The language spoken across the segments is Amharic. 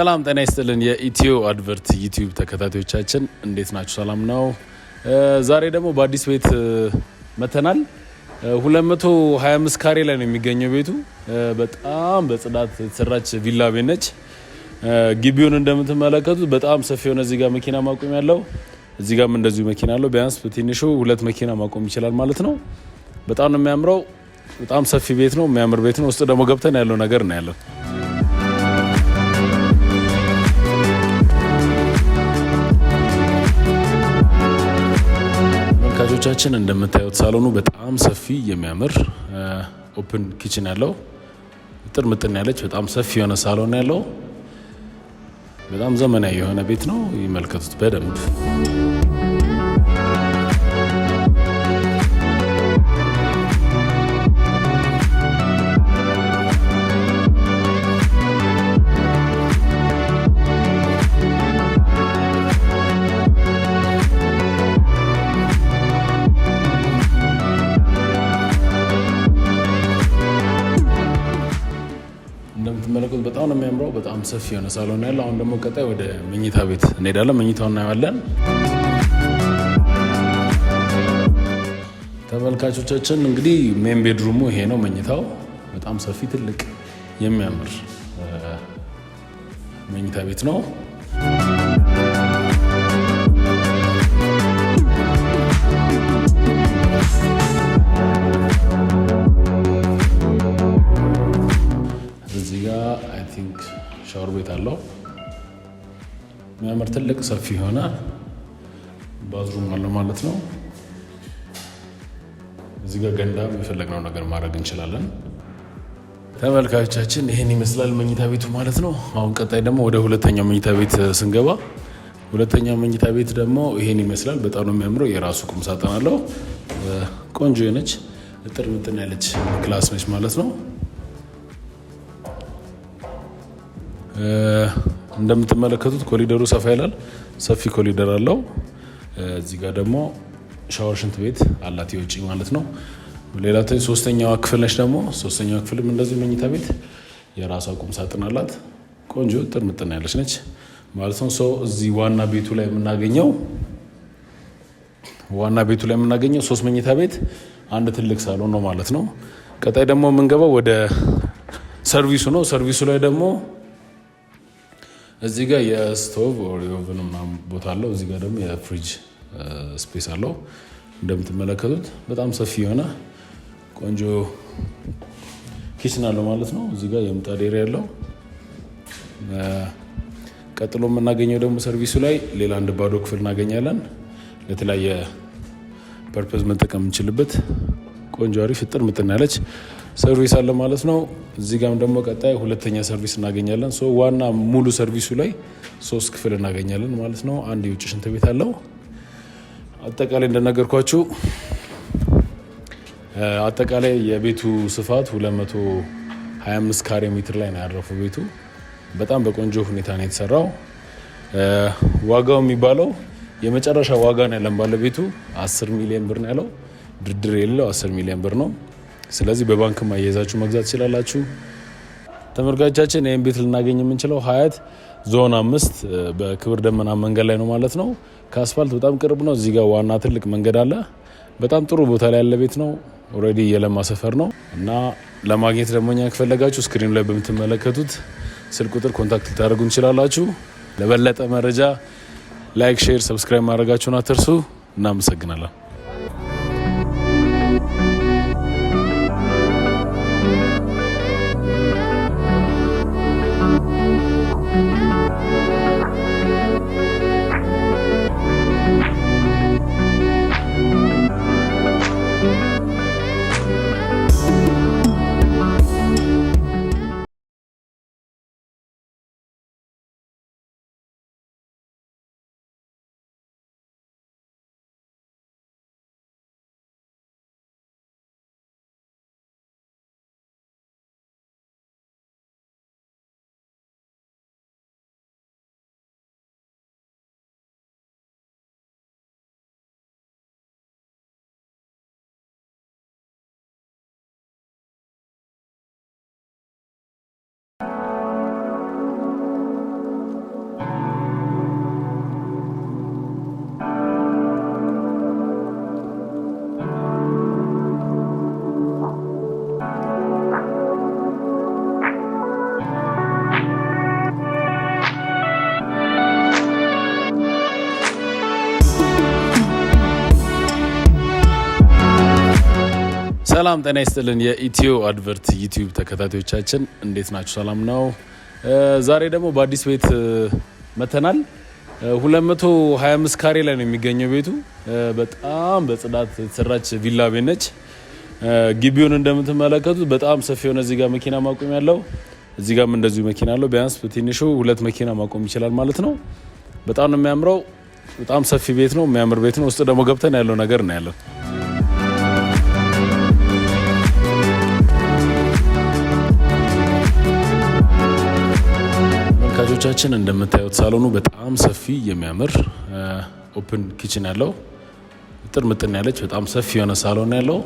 ሰላም ጤና ይስጥልን የኢትዮ አድቨርት ዩቲዩብ ተከታታዮቻችን እንዴት ናችሁ? ሰላም ነው። ዛሬ ደግሞ በአዲስ ቤት መተናል። 225 ካሬ ላይ ነው የሚገኘው ቤቱ። በጣም በጽዳት የተሰራች ቪላ ቤት ነች። ግቢውን እንደምትመለከቱት በጣም ሰፊ የሆነ እዚህ ጋር መኪና ማቆም ያለው፣ እዚህ ጋርም እንደዚሁ መኪና አለው። ቢያንስ በትንሹ 2 መኪና ማቆም ይችላል ማለት ነው። በጣም ነው የሚያምረው። በጣም ሰፊ ቤት ነው፣ የሚያምር ቤት ነው። ውስጥ ደግሞ ገብተን ያለው ነገር ነው ያለው። ተመልካቾቻችን እንደምታዩት ሳሎኑ በጣም ሰፊ የሚያምር ኦፕን ኪችን ያለው ጥር ምጥን ያለች በጣም ሰፊ የሆነ ሳሎን ያለው በጣም ዘመናዊ የሆነ ቤት ነው። ይመልከቱት በደንብ። እንደምትመለከቱት በጣም ነው የሚያምረው። በጣም ሰፊ የሆነ ሳሎን ያለው። አሁን ደግሞ ቀጣይ ወደ መኝታ ቤት እንሄዳለን። መኝታውን እናያለን። ተመልካቾቻችን እንግዲህ ሜን ቤድሩሙ ይሄ ነው። መኝታው በጣም ሰፊ ትልቅ የሚያምር መኝታ ቤት ነው። ሻወር ቤት አለው። የሚያምር ትልቅ ሰፊ የሆነ ባዝሩም አለው ማለት ነው። እዚህ ጋር ገንዳ የፈለግነው ነገር ማድረግ እንችላለን። ተመልካቾቻችን ይህን ይመስላል መኝታ ቤቱ ማለት ነው። አሁን ቀጣይ ደግሞ ወደ ሁለተኛው መኝታ ቤት ስንገባ፣ ሁለተኛው መኝታ ቤት ደግሞ ይሄን ይመስላል። በጣም ነው የሚያምረው። የራሱ ቁም ሳጥን አለው። ቆንጆ የነች እጥር ምጥን ያለች ክላስ ነች ማለት ነው። እንደምትመለከቱት ኮሊደሩ ሰፋ ይላል። ሰፊ ኮሊደር አለው። እዚህ ጋር ደግሞ ሻወር ሽንት ቤት አላት የውጭ ማለት ነው። ሌላ ሶስተኛዋ ክፍል ነች። ደግሞ ሶስተኛዋ ክፍልም እንደዚህ መኝታ ቤት የራሷ ቁም ሳጥን አላት። ቆንጆ ጥርምጥና ያለች ነች ማለት ነው። ሰው እዚህ ዋና ቤቱ ላይ የምናገኘው 3 መኝታ ቤት አንድ ትልቅ ሳሎን ነው ማለት ነው። ቀጣይ ደግሞ የምንገባው ወደ ሰርቪሱ ነው። ሰርቪሱ ላይ ደግሞ እዚህ ጋር የስቶቭ ኦቨን ምናምን ቦታ አለው። እዚህ ጋር ደግሞ የፍሪጅ ስፔስ አለው። እንደምትመለከቱት በጣም ሰፊ የሆነ ቆንጆ ኪችን አለው ማለት ነው። እዚህ ጋር የምጣድ ኤሪያ ያለው። ቀጥሎ የምናገኘው ደግሞ ሰርቪሱ ላይ ሌላ አንድ ባዶ ክፍል እናገኛለን። ለተለያየ ፐርፐዝ መጠቀም የምንችልበት ቆንጆ አሪፍ እጥር ምጥን ያለች ሰርቪስ አለ ማለት ነው። እዚህ ጋም ደግሞ ቀጣይ ሁለተኛ ሰርቪስ እናገኛለን። ዋና ሙሉ ሰርቪሱ ላይ 3 ክፍል እናገኛለን ማለት ነው። አንድ የውጭ ሽንት ቤት አለው። አጠቃላይ እንደነገርኳችሁ አጠቃላይ የቤቱ ስፋት 225 ካሬ ሜትር ላይ ነው ያረፈው ቤቱ። በጣም በቆንጆ ሁኔታ ነው የተሰራው። ዋጋው የሚባለው የመጨረሻ ዋጋ ነው ያለን ባለቤቱ 10 ሚሊዮን ብር ነው ያለው። ድርድር የሌለው 10 ሚሊዮን ብር ነው። ስለዚህ በባንክ ማያያዛችሁ መግዛት ትችላላችሁ። ተመልካቾቻችን ይህን ቤት ልናገኝ የምንችለው ሀያት ዞን 5 በክብር ደመና መንገድ ላይ ነው ማለት ነው። ከአስፋልት በጣም ቅርብ ነው። እዚህ ጋር ዋና ትልቅ መንገድ አለ። በጣም ጥሩ ቦታ ላይ ያለ ቤት ነው። ኦልሬዲ የለማ ሰፈር ነው እና ለማግኘት ደግሞ እኛ ከፈለጋችሁ ስክሪኑ ላይ በምትመለከቱት ስልክ ቁጥር ኮንታክት ልታደርጉ እንችላላችሁ። ለበለጠ መረጃ ላይክ፣ ሼር፣ ሰብስክራይብ ማድረጋችሁን አትርሱ። እናመሰግናለን። ሰላም ጤና ይስጥልን። የኢትዮ አድቨርት ዩቲዩብ ተከታታዮቻችን እንዴት ናችሁ? ሰላም ነው። ዛሬ ደግሞ በአዲስ ቤት መተናል። 225 ካሬ ላይ ነው የሚገኘው ቤቱ። በጣም በጽዳት የተሰራች ቪላ ቤት ነች። ግቢውን እንደምትመለከቱት በጣም ሰፊ የሆነ እዚህ ጋር መኪና ማቆም ያለው፣ እዚህ ጋርም እንደዚሁ መኪና አለው። ቢያንስ በትንሹ 2 መኪና ማቆም ይችላል ማለት ነው። በጣም ነው የሚያምረው። በጣም ሰፊ ቤት ነው፣ የሚያምር ቤት ነው። ውስጥ ደግሞ ገብተን ያለው ነገር ነው ያለው። ተመልካቾቻችን እንደምታዩት ሳሎኑ በጣም ሰፊ የሚያምር ኦፕን ኪችን ያለው ጥር ምጥን ያለች በጣም ሰፊ የሆነ ሳሎን ያለው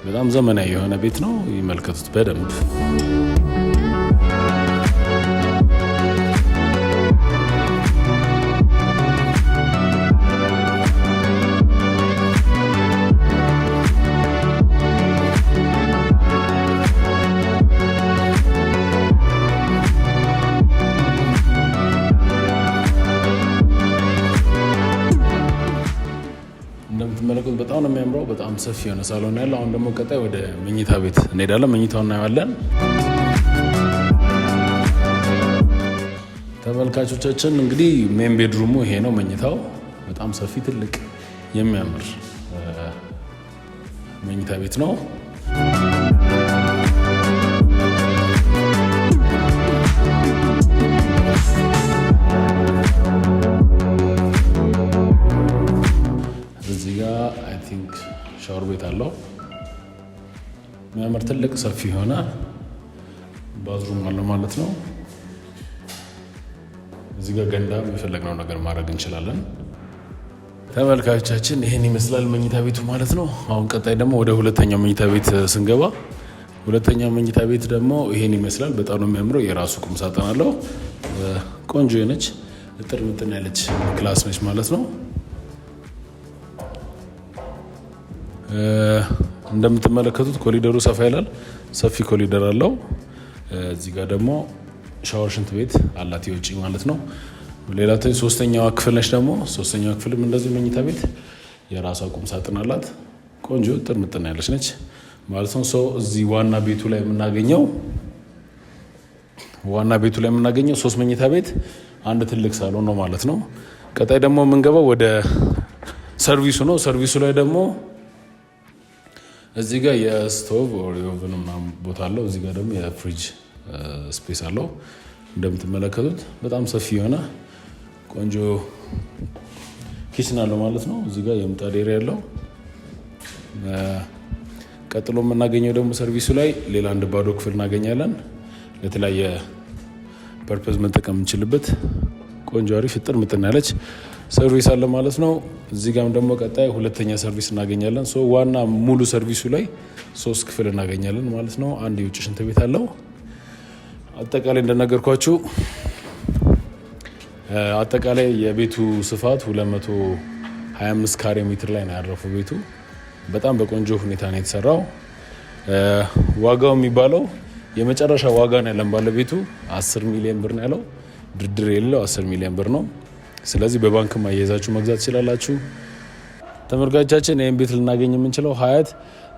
በጣም ዘመናዊ የሆነ ቤት ነው። ይመልከቱት በደንብ። እንደምትመለከቱት በጣም ነው የሚያምረው። በጣም ሰፊ የሆነ ሳሎን ያለው። አሁን ደግሞ ቀጣይ ወደ መኝታ ቤት እንሄዳለን። መኝታውን እናያለን። ተመልካቾቻችን እንግዲህ ሜን ቤድሩሙ ይሄ ነው። መኝታው በጣም ሰፊ ትልቅ የሚያምር መኝታ ቤት ነው። ሻወር ቤት አለው። የሚያምር ትልቅ ሰፊ የሆነ ባዝሩም አለው ማለት ነው። እዚህ ጋር ገንዳ የፈለግነው ነገር ማድረግ እንችላለን። ተመልካቾቻችን ይሄን ይመስላል መኝታ ቤቱ ማለት ነው። አሁን ቀጣይ ደግሞ ወደ ሁለተኛው መኝታ ቤት ስንገባ፣ ሁለተኛው መኝታ ቤት ደግሞ ይሄን ይመስላል። በጣም ነው የሚያምረው። የራሱ ቁም ሳጥን አለው። ቆንጆ የነች እጥር ምጥን ያለች ክላስ ነች ማለት ነው። እንደምትመለከቱት ኮሊደሩ ሰፋ ይላል። ሰፊ ኮሊደር አለው። እዚህ ጋር ደግሞ ሻወር ሽንት ቤት አላት የውጭ ማለት ነው። ሌላ ሶስተኛዋ ክፍል ነች። ደግሞ ሶስተኛዋ ክፍልም እንደዚህ መኝታ ቤት የራሷ ቁም ሳጥን አላት። ቆንጆ ጥርምጥና ያለች ነች ማለት ነው። ሰው እዚህ ዋና ቤቱ ላይ የምናገኘው 3 መኝታ ቤት አንድ ትልቅ ሳሎን ነው ማለት ነው። ቀጣይ ደግሞ የምንገባው ወደ ሰርቪሱ ነው። ሰርቪሱ ላይ ደግሞ እዚህ ጋር የስቶቭ ኦቨን ምናምን ቦታ አለው። እዚህ ጋር ደግሞ የፍሪጅ ስፔስ አለው። እንደምትመለከቱት በጣም ሰፊ የሆነ ቆንጆ ኪችን አለው ማለት ነው። እዚህ ጋር የምጣድ ኤሪያ ያለው። ቀጥሎ የምናገኘው ደግሞ ሰርቪሱ ላይ ሌላ አንድ ባዶ ክፍል እናገኛለን። ለተለያየ ፐርፐዝ መጠቀም የምንችልበት ቆንጆ አሪፍ እጥር ምጥን ያለች ሰርቪስ አለ ማለት ነው። እዚህ ጋም ደግሞ ቀጣይ ሁለተኛ ሰርቪስ እናገኛለን። ዋና ሙሉ ሰርቪሱ ላይ 3 ክፍል እናገኛለን ማለት ነው። አንድ የውጭ ሽንት ቤት አለው። አጠቃላይ እንደነገርኳችሁ አጠቃላይ የቤቱ ስፋት 225 ካሬ ሜትር ላይ ነው ያረፈው ቤቱ። በጣም በቆንጆ ሁኔታ ነው የተሰራው። ዋጋው የሚባለው የመጨረሻ ዋጋ ነው ያለን ባለቤቱ 10 ሚሊዮን ብር ነው ያለው። ድርድር የሌለው 10 ሚሊዮን ብር ነው። ስለዚህ በባንክ አያይዛችሁ መግዛት ትችላላችሁ። ተመልካቾቻችን ይህን ቤት ልናገኝ የምንችለው ሀያት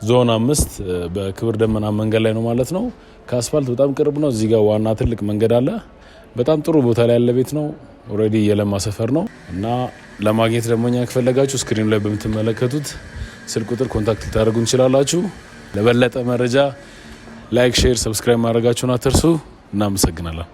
ዞን 5 በክብር ደመና መንገድ ላይ ነው ማለት ነው። ከአስፋልት በጣም ቅርብ ነው። እዚህ ጋር ዋና ትልቅ መንገድ አለ። በጣም ጥሩ ቦታ ላይ ያለ ቤት ነው። ኦልሬዲ የለማ ሰፈር ነው እና ለማግኘት ደግሞ እኛ ከፈለጋችሁ ስክሪኑ ላይ በምትመለከቱት ስልክ ቁጥር ኮንታክት ልታደርጉ እንችላላችሁ። ለበለጠ መረጃ ላይክ፣ ሼር፣ ሰብስክራይብ ማድረጋችሁን አትርሱ። እናመሰግናለን።